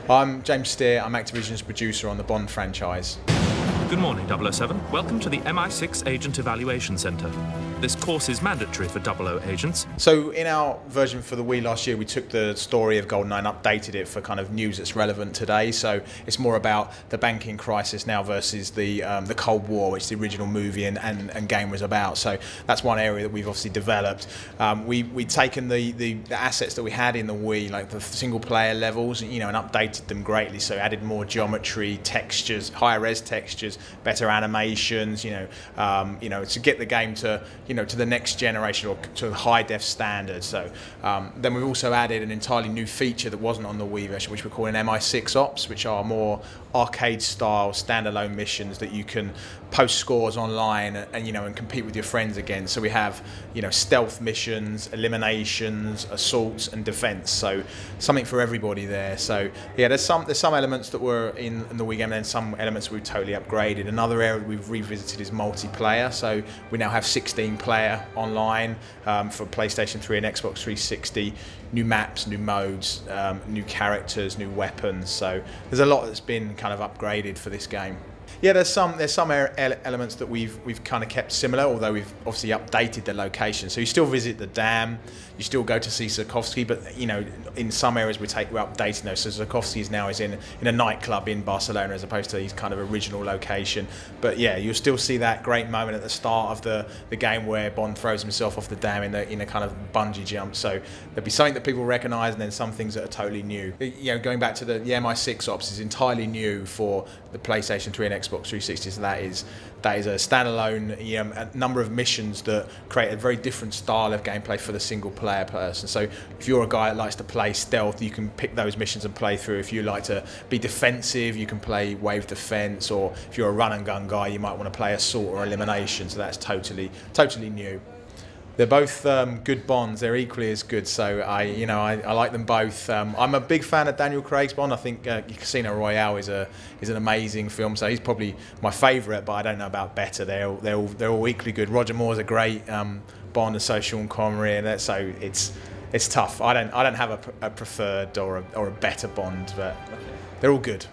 I'm James Steer, I'm Activision's producer on the Bond franchise. Good morning, 007. Welcome to the MI6 Agent Evaluation Centre. This course is mandatory for 00 agents. So in our version for the Wii last year, we took the story of GoldenEye and updated it for kind of news that's relevant today. So it's more about the banking crisis now versus the Cold War, which the original movie and game was about. So that's one area that we've obviously developed. We'd taken the assets that we had in the Wii, like the single player levels, and updated them greatly. So added more geometry, textures, higher res textures, better animations, to get the game to the next generation or to the high def standard. So then we've also added an entirely new feature that wasn't on the Wii version, which we're calling MI6 Ops, which are more arcade style standalone missions that you can post scores online and compete with your friends again. So we have stealth missions, eliminations, assaults and defense. So something for everybody there. So yeah, there's some elements that were in the Wii game and then some elements we've totally upgraded. Another area we've revisited is multiplayer. So we now have 16 player online for PlayStation 3 and Xbox 360. New maps, new modes, new characters, new weapons. So there's a lot that's been kind of upgraded for this game. Yeah, there's some elements that we've kind of kept similar, although we've obviously updated the location. So you still visit the dam, you still go to see Tarkovsky, but in some areas we're updating those. So Tarkovsky is in a nightclub in Barcelona as opposed to his kind of original location. But yeah, you'll still see that great moment at the start of the game where Bond throws himself off the dam in a kind of bungee jump. So there'll be something that people recognise, and then some things that are totally new. Going back to the MI6 Ops is entirely new for the PlayStation 3 and Xbox 360. So that is a standalone a number of missions that create a very different style of gameplay for the single player person. So if you're a guy that likes to play stealth, you can pick those missions and play through. If you like to be defensive, you can play wave defense, or if you're a run and gun guy, you might want to play assault or elimination. So that's totally new. They're both good Bonds. They're equally as good. So I like them both. I'm a big fan of Daniel Craig's Bond. I think Casino Royale is an amazing film. So he's probably my favourite, but I don't know about better. They're all equally good. Roger Moore's a great Bond, and so Sean Connery, and so it's tough. I don't have a preferred or a better Bond, but they're all good.